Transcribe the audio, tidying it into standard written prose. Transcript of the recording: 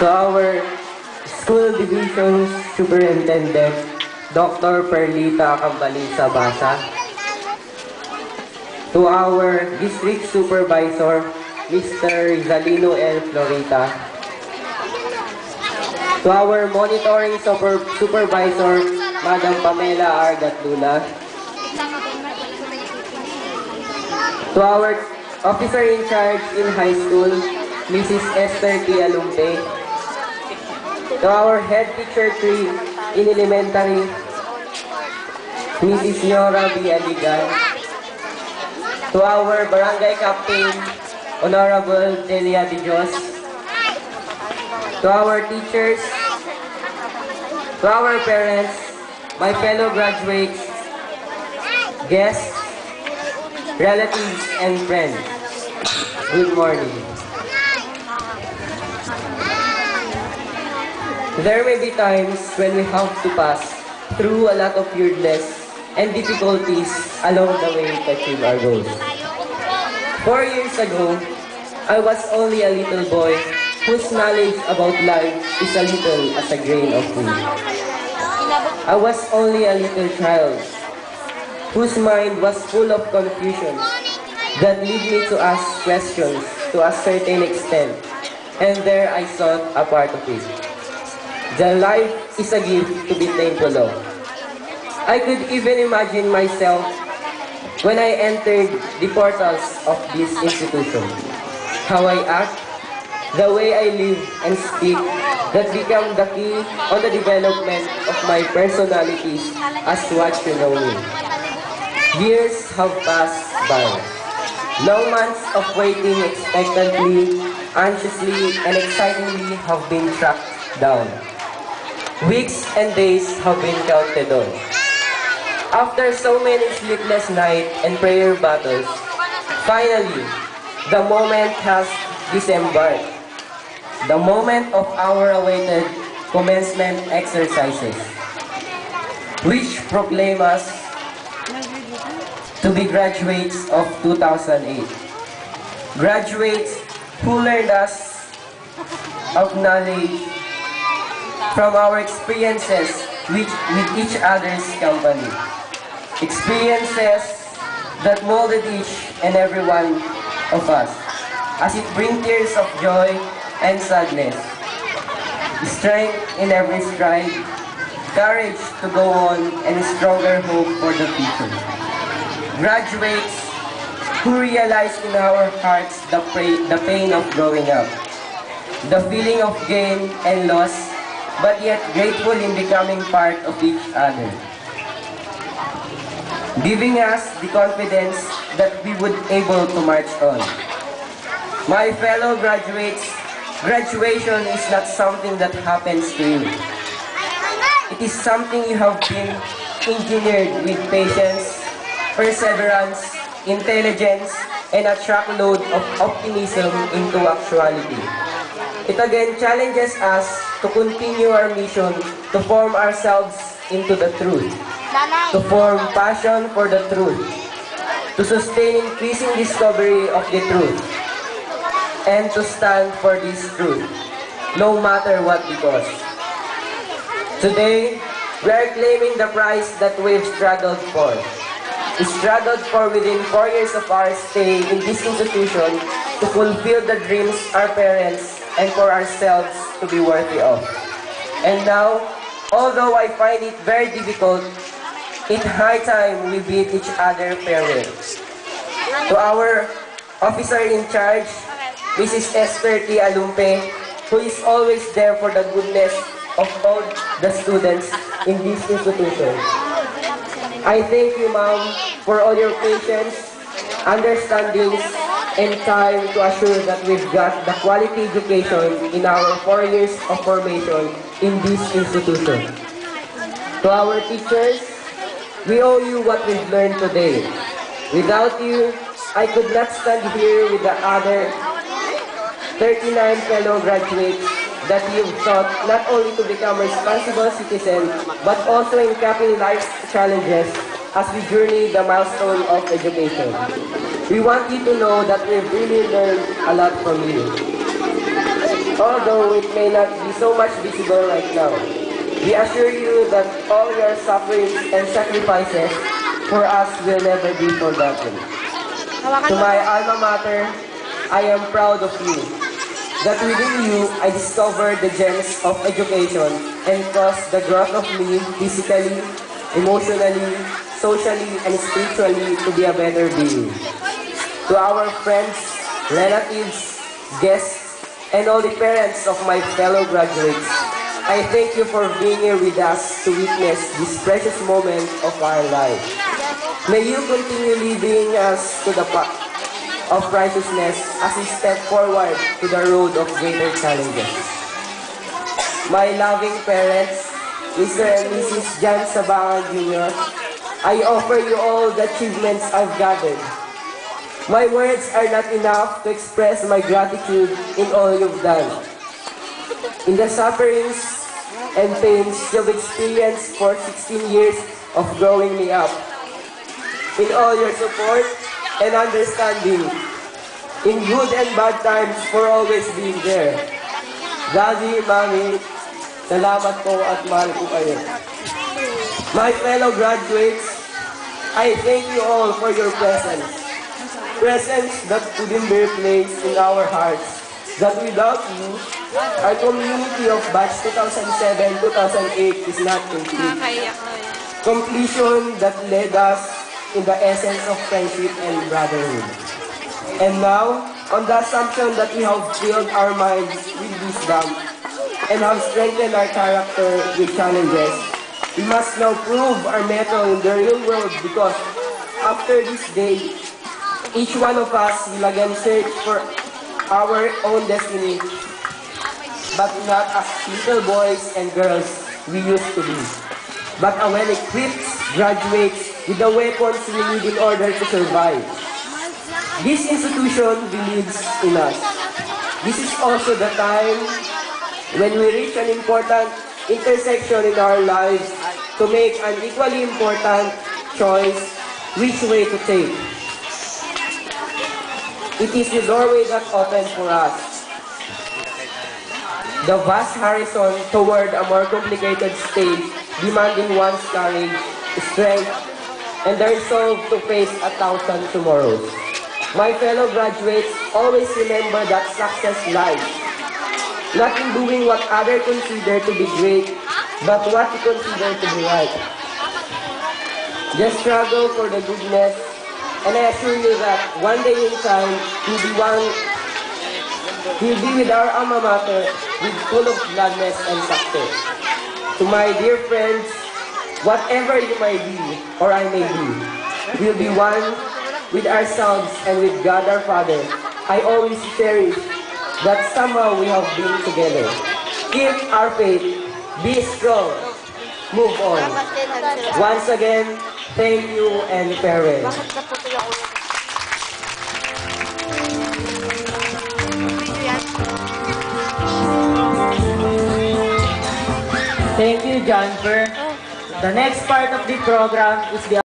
To our school division superintendent, Dr. Perlita Cambalisa Basa. To our district supervisor, Mr. Rizalino L. Florita. To our monitoring supervisor, Madam Pamela R. Gatlula. To our officer in charge in high school, Mrs. Esther T. Alumpe. To our head teacher 3 in elementary, Mrs. Yora B. Aligan. To our barangay captain, Honorable Delia De Dios. To our teachers, to our parents, my fellow graduates, guests, relatives, and friends, good morning. There may be times when we have to pass through a lot of weirdness and difficulties along the way to achieve our goals. 4 years ago, I was only a little boy whose knowledge about life is a little as a grain of wheat. I was only a little child whose mind was full of confusion that led me to ask questions to a certain extent, and there I sought a part of it. The life is a gift to be thankful of. I could even imagine myself when I entered the portals of this institution. How I act, the way I live and speak, that become the key on the development of my personalities as what you know me. Years have passed by. Long months of waiting expectantly, anxiously, and excitingly have been tracked down. Weeks and days have been counted on. After so many sleepless nights and prayer battles, finally, the moment has disembarked. The moment of our awaited commencement exercises, which proclaim us to be graduates of 2008. Graduates who learned us of knowledge from our experiences with each other's company. Experiences that molded each and every one of us, as it brings tears of joy and sadness, strength in every stride, courage to go on, and stronger hope for the future. Graduates who realize in our hearts the pain of growing up, the feeling of gain and loss, but yet grateful in becoming part of each other, giving us the confidence that we would able to march on. My fellow graduates, graduation is not something that happens to you. It is something you have been engineered with patience, perseverance, intelligence, and a truckload of optimism into actuality. It again challenges us to continue our mission to form ourselves into the truth, to form passion for the truth, to sustain increasing discovery of the truth, and to stand for this truth, no matter what the cost. Today, we are claiming the prize that we've struggled for. We struggled for within 4 years of our stay in this institution to fulfill the dreams our parents and for ourselves to be worthy of. And now, although I find it very difficult, it's high time we beat each other fairly. To our officer in charge, Mrs. Esther T. Alumpe, who is always there for the goodness of all the students in this institution. I thank you, ma'am, for all your patience, understandings, and time to assure that we've got the quality education in our 4 years of formation in this institution. To our teachers, we owe you what we've learned today. Without you, I could not stand here with the other 39 fellow graduates that you've taught not only to become responsible citizens, but also in capping life's challenges as we journey the milestone of education. We want you to know that we've really learned a lot from you. although it may not be so much visible right now. We assure you that all your sufferings and sacrifices for us will never be forgotten. To my alma mater, I am proud of you. That within you, I discovered the gems of education and caused the growth of me physically, emotionally, socially, and spiritually to be a better being. To our friends, relatives, guests, and all the parents of my fellow graduates, I thank you for being here with us to witness this precious moment of our lives. May you continue leading us to the path of righteousness as we step forward to the road of greater challenges. My loving parents, Mr. and Mrs. John Sabangan Jr., I offer you all the achievements I've gathered. My words are not enough to express my gratitude in all you've done. In the sufferings and pains you've experienced for 16 years of growing me up. In all your support and understanding, in good and bad times for always being there. Daddy, Mommy, salamat po at mahal ko kayo. My fellow graduates, I thank you all for your presence. Presence that couldn't be replaced in our hearts. That without you, our community of batch 2007-2008 is not complete. Completion that led us in the essence of friendship and brotherhood. And now, on the assumption that we have filled our minds with wisdom and have strengthened our character with challenges, we must now prove our mettle in the real world, because after this day, each one of us will again search for our own destiny, but not as little boys and girls we used to be, but a well-equipped graduates with the weapons we need in order to survive. This institution believes in us. This is also the time when we reach an important intersection in our lives to make an equally important choice which way to take. It is the doorway that opens for us. The vast horizon toward a more complicated stage demanding one's courage, strength, and the resolve to face 1,000 tomorrows. My fellow graduates, always remember that success lies not in doing what others consider to be great, but what you consider to be right. Just struggle for the goodness, and I assure you that one day in time, we'll be with our alma mater, with full of gladness and success. To my dear friends, whatever you may be, or I may be, we'll be one with ourselves and with God our Father. I always cherish that somehow we have been together. Keep our faith, be strong, move on. Once again, thank you and farewell. Thank you, John. The next part of the program is the